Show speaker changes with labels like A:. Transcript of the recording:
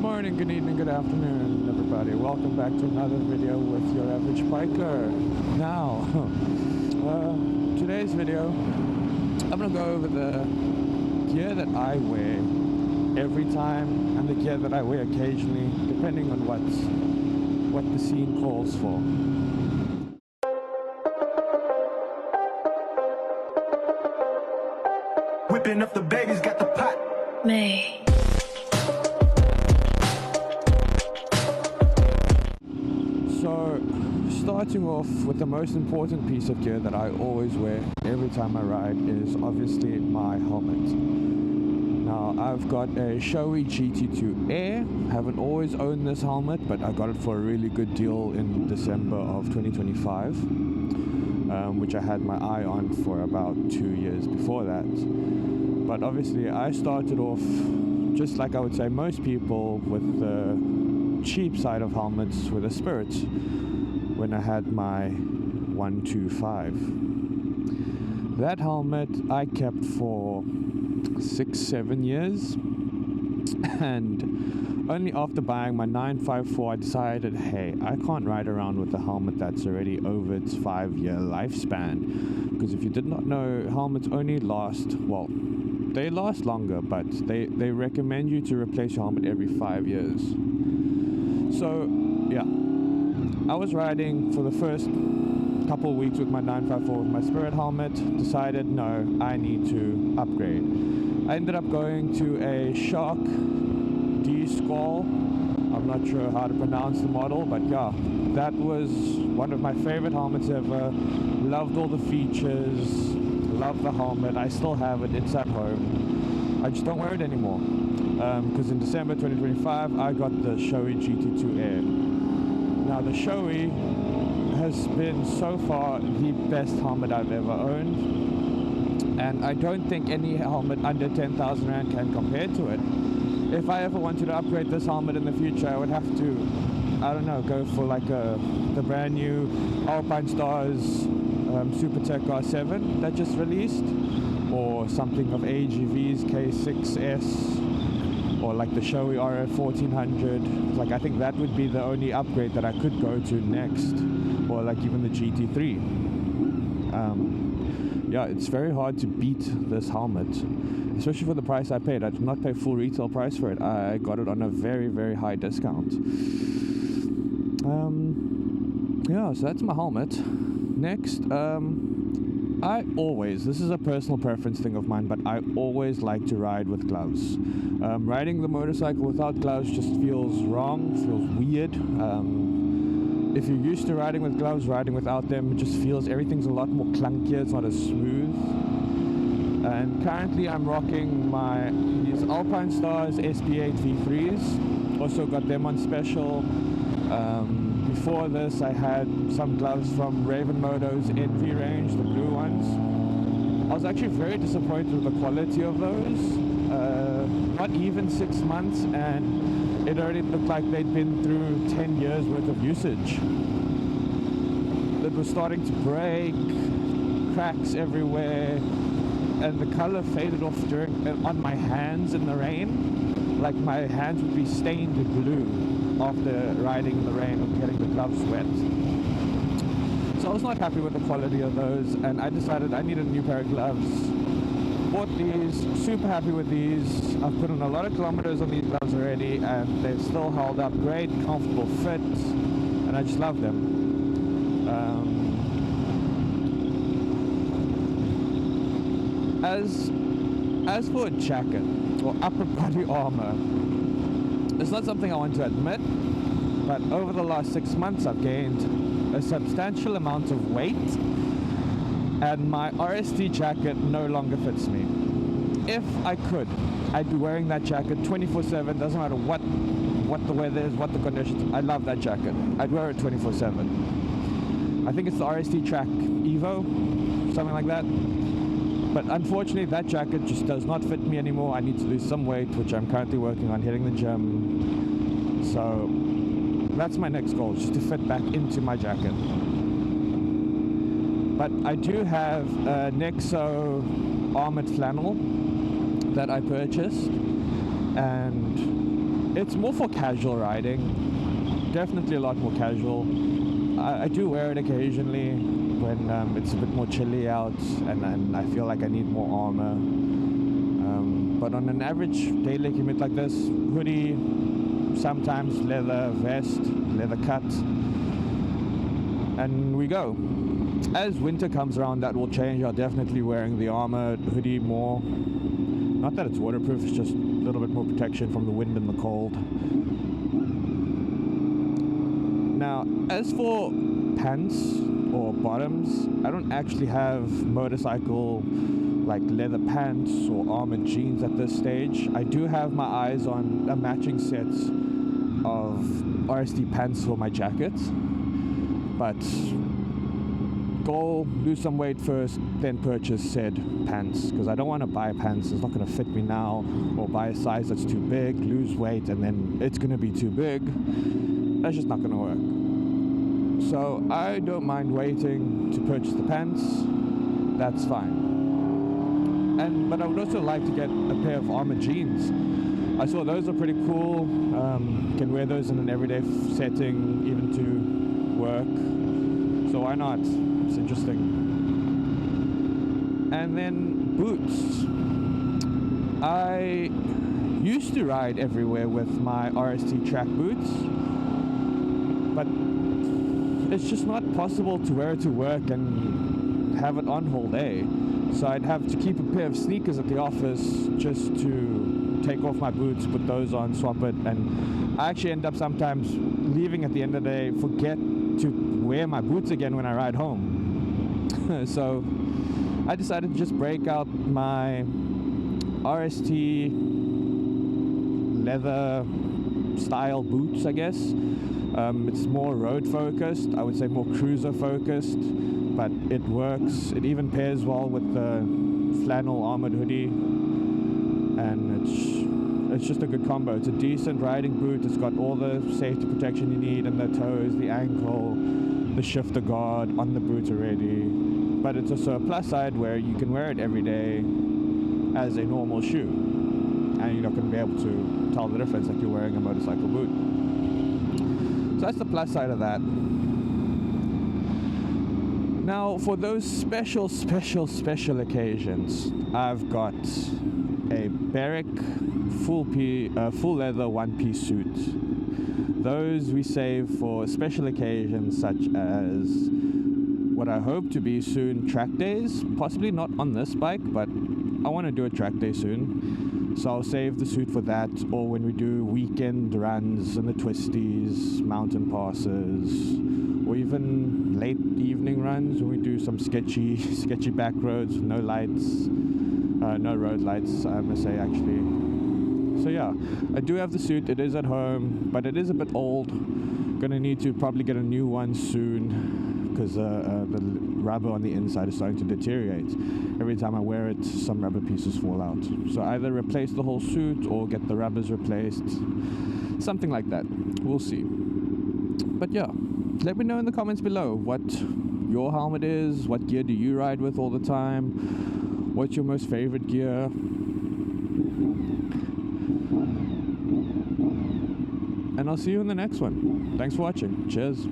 A: morning, good evening, good afternoon, everybody. Welcome back to another video with your average biker. Now, today's video, I'm gonna go over the gear that I wear every time and the gear that I wear occasionally, depending on what the scene calls for.
B: Whipping up the babies, got the pot.
C: May.
A: So, starting off with the most important piece of gear that I always wear every time I ride is obviously my helmet. Now, I've got a Shoei GT2 Air. Haven't always owned this helmet, but I got it for a really good deal in December of 2025, which I had my eye on for about 2 years before that. But obviously, I started off just like I would say most people with the cheap side of helmets with a Spirit when I had my 125. That helmet I kept for 6-7 years, and only after buying my 954 I decided, hey, I can't ride around with a helmet that's already over its 5-year lifespan, because if you did not know, helmets only last, well, they last longer, but they recommend you to replace your helmet every 5 years. So, yeah, I was riding for the first couple of weeks with my 954 with my Spirit helmet, decided, no, I need to upgrade. I ended up going to a Shark D-Skull. I'm not sure how to pronounce the model, but yeah, that was one of my favorite helmets ever. Loved all the features, loved the helmet. I still have it, it's at home. I just don't wear it anymore. Because in December 2025, I got the Shoei GT2 Air. Now, the Shoei has been so far the best helmet I've ever owned, and I don't think any helmet under 10,000 Rand can compare to it. If I ever wanted to upgrade this helmet in the future, I would have to, I don't know, go for like the brand new Alpinestars SuperTech R7 that just released, or something of AGV's K6S, or like the Shoei RF1400. Like, I think that would be the only upgrade that I could go to next, or like even the GT3. Yeah, it's very hard to beat this helmet, especially for the price I paid. I did not pay full retail price for it. I got it on a very, very high discount. Yeah, so that's my helmet. Next, this is a personal preference thing of mine, but I always like to ride with gloves. Riding the motorcycle without gloves just feels wrong, feels weird. If you're used to riding with gloves, riding without them, it just feels everything's a lot more clunkier, it's not as smooth. And currently I'm rocking these Alpinestars SP-8 V3s, also got them on special. Before this, I had some gloves from Raven Moto's Envy range, the blue ones. I was actually very disappointed with the quality of those. Not even 6 months, and it already looked like they'd been through 10 years worth of usage. It was starting to break, cracks everywhere, and the color faded off on my hands in the rain. Like, my hands would be stained blue after riding in the rain or getting the gloves wet. So I was not happy with the quality of those, and I decided I needed a new pair of gloves. Bought these, super happy with these. I've put in a lot of kilometers on these gloves already, and they've still held up great, comfortable fit, and I just love them. As for a jacket or upper body armor, it's not something I want to admit, but over the last 6 months I've gained a substantial amount of weight, and my RST jacket no longer fits me. If I could, I'd be wearing that jacket 24/7, doesn't matter what the weather is, what the conditions. I love that jacket. I'd wear it 24/7. I think it's the RST TrackEvo, something like that. But unfortunately, that jacket just does not fit me anymore. I need to lose some weight, which I'm currently working on, hitting the gym. So that's my next goal, just to fit back into my jacket. But I do have a Nexo armored flannel that I purchased, and it's more for casual riding. Definitely a lot more casual. I do wear it occasionally when it's a bit more chilly out and I feel like I need more armor. But on an average daily commute like this, hoodie, sometimes leather vest, leather cut, and we go. As winter comes around, that will change. I'll definitely wearing the armored hoodie more. Not that it's waterproof, it's just a little bit more protection from the wind and the cold. Now, as for pants or bottoms, I don't actually have motorcycle like leather pants or armored jeans at this stage. I do have my eyes on a matching set of RST pants for my jacket, but go lose some weight first, then purchase said pants, because I don't want to buy pants it's not going to fit me now, or buy a size that's too big, lose weight, and then it's going to be too big. That's just not going to work. So I don't mind waiting to purchase the pants. That's fine. But I would also like to get a pair of armored jeans. I saw those are pretty cool. Can wear those in an everyday setting, even to work. So why not? It's interesting. And then boots. I used to ride everywhere with my RST track boots, but it's just not possible to wear it to work and have it on whole day. So I'd have to keep a pair of sneakers at the office just to take off my boots, put those on, swap it, and I actually end up sometimes leaving at the end of the day, forget to wear my boots again when I ride home. So I decided to just break out my RST leather style boots, I guess. It's more road focused, I would say more cruiser focused, but it works. It even pairs well with the flannel armored hoodie, and it's just a good combo. It's a decent riding boot. It's got all the safety protection you need in the toes, the ankle, the shifter guard on the boot already, but it's also a plus side where you can wear it every day as a normal shoe, and you're not going to be able to tell the difference like you're wearing a motorcycle boot. So that's the plus side of that. Now, for those special occasions, I've got a Barrick full leather one-piece suit. Those we save for special occasions such as what I hope to be soon track days. Possibly not on this bike, but I want to do a track day soon. So I'll save the suit for that, or when we do weekend runs and the twisties, mountain passes, or even late evening runs when we do some sketchy back roads with no lights, no road lights, I must say, actually. So yeah, I do have the suit. It is at home, but it is a bit old. Gonna need to probably get a new one soon, because the rubber on the inside is starting to deteriorate. Every time I wear it, some rubber pieces fall out. So either replace the whole suit or get the rubbers replaced. Something like that. We'll see. But yeah, let me know in the comments below what your helmet is. What gear do you ride with all the time? What's your most favorite gear? And I'll see you in the next one. Thanks for watching. Cheers.